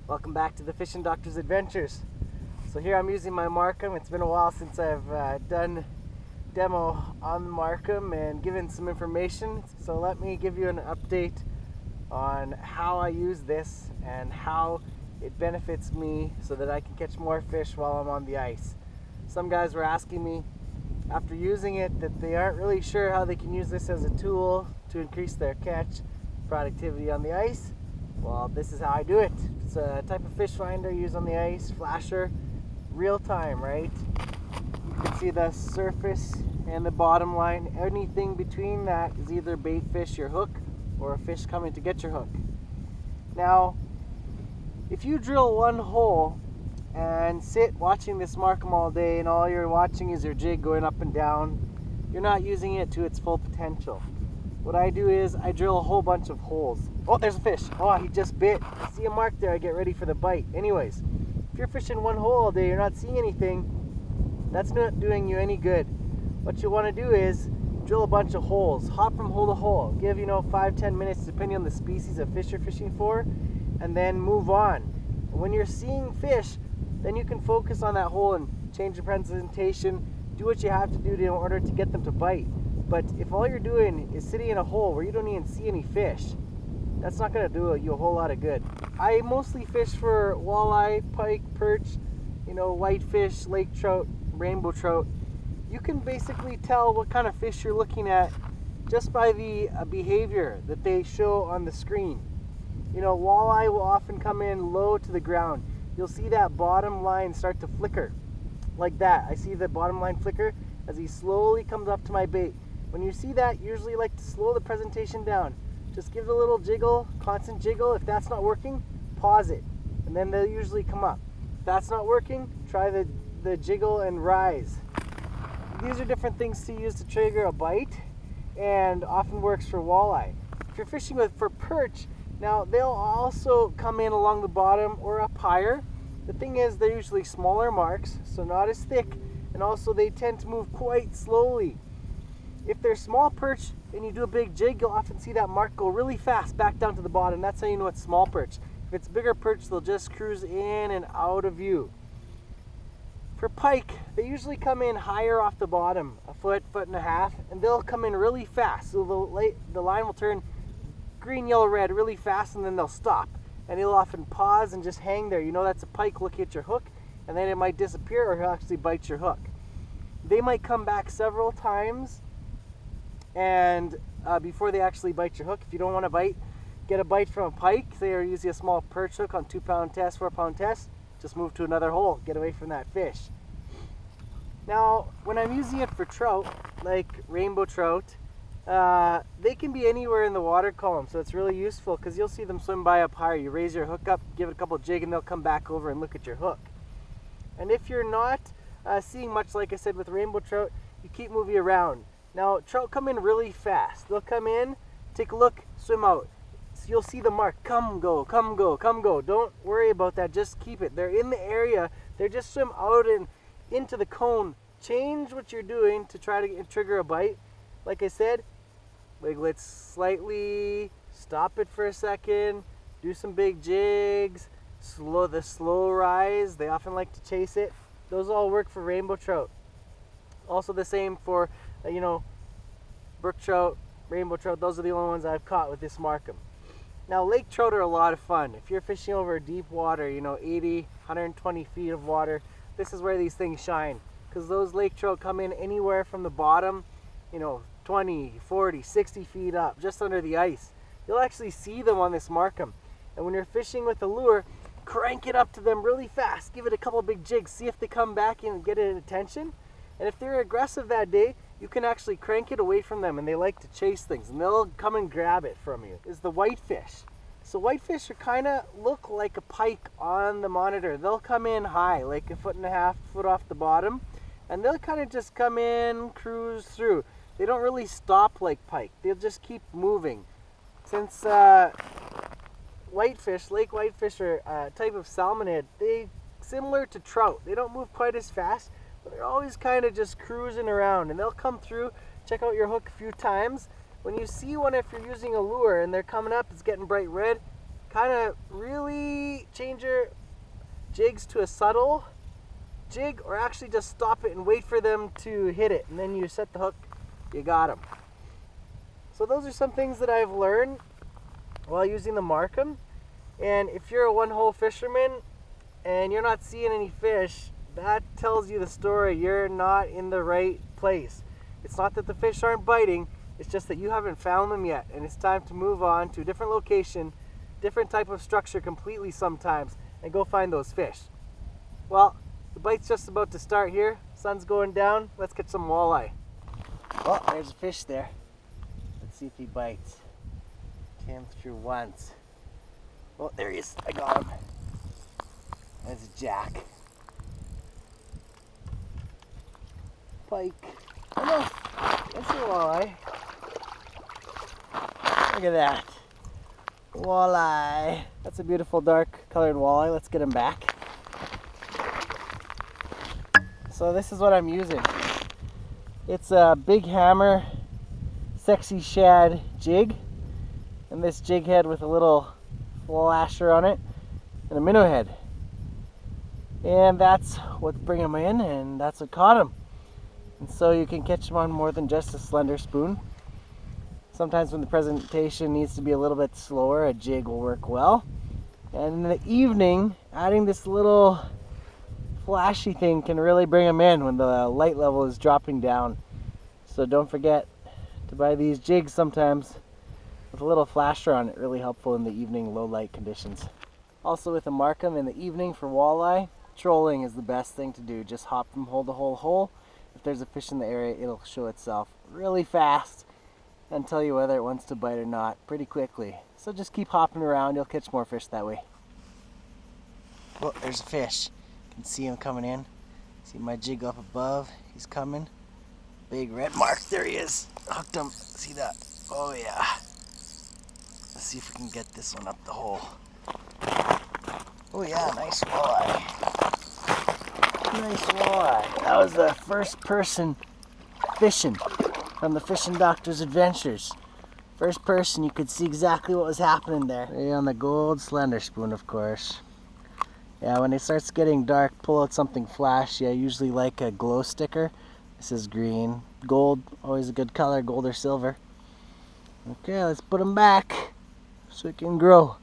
Welcome back to the Fishing Doctor's Adventures. So here I'm using my Marcum. It's been a while since I've done demo on the Marcum and given some information. So let me give you an update on how I use this and how it benefits me so that I can catch more fish while I'm on the ice. Some guys were asking me after using it that they aren't really sure how they can use this as a tool to increase their catch productivity on the ice. Well, this is how I do it. It's a type of fish finder I use on the ice, flasher, real time, right? You can see the surface and the bottom line. Anything between that is either bait fish, your hook, or a fish coming to get your hook. Now, if you drill one hole and sit watching this Marcum all day and all you're watching is your jig going up and down, you're not using it to its full potential. What I do is I drill a whole bunch of holes. Oh, there's a fish. Oh, he just bit. I see a mark there. I get ready for the bite. Anyways, if you're fishing one hole all day, you're not seeing anything, that's not doing you any good. What you want to do is drill a bunch of holes. Hop from hole to hole. Give, 5-10 minutes depending on the species of fish you're fishing for, and then move on. And when you're seeing fish, then you can focus on that hole and change your presentation. Do what you have to do in order to get them to bite. But if all you're doing is sitting in a hole where you don't even see any fish, that's not going to do you a whole lot of good. I mostly fish for walleye, pike, perch, whitefish, lake trout, rainbow trout. You can basically tell what kind of fish you're looking at just by the behavior that they show on the screen. Walleye will often come in low to the ground. You'll see that bottom line start to flicker like that. I see the bottom line flicker as he slowly comes up to my bait. When you see that, usually like to slow the presentation down. Just give it a little jiggle, constant jiggle. If that's not working, pause it, and then they'll usually come up. If that's not working, try the jiggle and rise. These are different things to use to trigger a bite, and often works for walleye. If you're fishing for perch, now they'll also come in along the bottom or up higher. The thing is, they're usually smaller marks, so not as thick, and also they tend to move quite slowly. If they're small perch and you do a big jig, you'll often see that mark go really fast back down to the bottom. That's how you know it's small perch. If it's bigger perch, they'll just cruise in and out of view. For pike, they usually come in higher off the bottom, a foot, foot and a half, and they'll come in really fast. So the line will turn green, yellow, red really fast, and then they'll stop. And he'll often pause and just hang there. That's a pike looking at your hook, and then it might disappear or he'll actually bite your hook. They might come back several times and before they actually bite your hook. If you don't want to get a bite from a pike, say you're using a small perch hook on 2-pound test, 4-pound test, just move to another hole, get away from that fish. Now, when I'm using it for trout, like rainbow trout, they can be anywhere in the water column, so it's really useful because you'll see them swim by up higher. You raise your hook up, give it a couple jig, and they'll come back over and look at your hook. And if you're not seeing much, like I said with rainbow trout, you keep moving around. Now, trout come in really fast. They'll come in, take a look, swim out. So you'll see the mark, come, go, come, go, come, go. Don't worry about that, just keep it. They're in the area, they just swim out and into the cone. Change what you're doing to try to trigger a bite. Like I said, wiggle it slightly, stop it for a second, do some big jigs, the slow rise. They often like to chase it. Those all work for rainbow trout. Also the same for brook trout, rainbow trout. Those are the only ones I've caught with this Marcum. Now, lake trout are a lot of fun. If you're fishing over deep water, 80, 120 feet of water, this is where these things shine, because those lake trout come in anywhere from the bottom, 20, 40, 60 feet up, just under the ice. You'll actually see them on this Marcum. And when you're fishing with a lure, crank it up to them really fast. Give it a couple big jigs. See if they come back and get attention. And if they're aggressive that day, you can actually crank it away from them, and they like to chase things, and they'll come and grab it from you. Is the whitefish. So whitefish are kind of look like a pike on the monitor. They'll come in high, like a 1.5 foot off the bottom, and they'll kind of just come in, cruise through. They don't really stop like pike. They'll just keep moving. Since whitefish, lake whitefish are a type of salmonid, they similar to trout. They don't move quite as fast, but they're always kind of just cruising around, and they'll come through, check out your hook a few times. When you see one, if you're using a lure and they're coming up, it's getting bright red, kind of really change your jigs to a subtle jig, or actually just stop it and wait for them to hit it, and then you set the hook, you got them. So those are some things that I've learned while using the Marcum. And if you're a one-hole fisherman and you're not seeing any fish, that tells you the story. You're not in the right place. It's not that the fish aren't biting, it's just that you haven't found them yet, and it's time to move on to a different location, different type of structure completely sometimes, and go find those fish. Well, the bite's just about to start here. Sun's going down. Let's get some walleye. Oh, there's a fish there. Let's see if he bites. Came through once. Oh, there he is. I got him. That's a jack. Pike. Oh no, that's a walleye. Look at that. Walleye. That's a beautiful dark colored walleye. Let's get him back. So this is what I'm using. It's a big hammer, sexy shad jig, and this jig head with a little flasher on it, and a minnow head. And that's what's bringing them in, and that's what caught them. And so you can catch them on more than just a slender spoon. Sometimes when the presentation needs to be a little bit slower, a jig will work well. And in the evening, adding this little flashy thing can really bring them in when the light level is dropping down. So don't forget to buy these jigs sometimes with a little flasher on it. Really helpful in the evening low light conditions. Also with a Marcum in the evening for walleye, trolling is the best thing to do. Just hop from hole to hole. If there's a fish in the area, it'll show itself really fast and tell you whether it wants to bite or not pretty quickly. So just keep hopping around, you'll catch more fish that way. Well, there's a fish. You can see him coming in. See my jig up above, he's coming. Big red mark, there he is. Hooked him, see that? Oh yeah. Let's see if we can get this one up the hole. Oh yeah, nice walleye. Nice walleye. That was the first person fishing from the Fishing Doctor's Adventures. First person, you could see exactly what was happening there. On the gold slender spoon, of course. Yeah, when it starts getting dark, pull out something flashy. I usually like a glow sticker. This is green. Gold, always a good color, gold or silver. Okay, let's put them back so it can grow.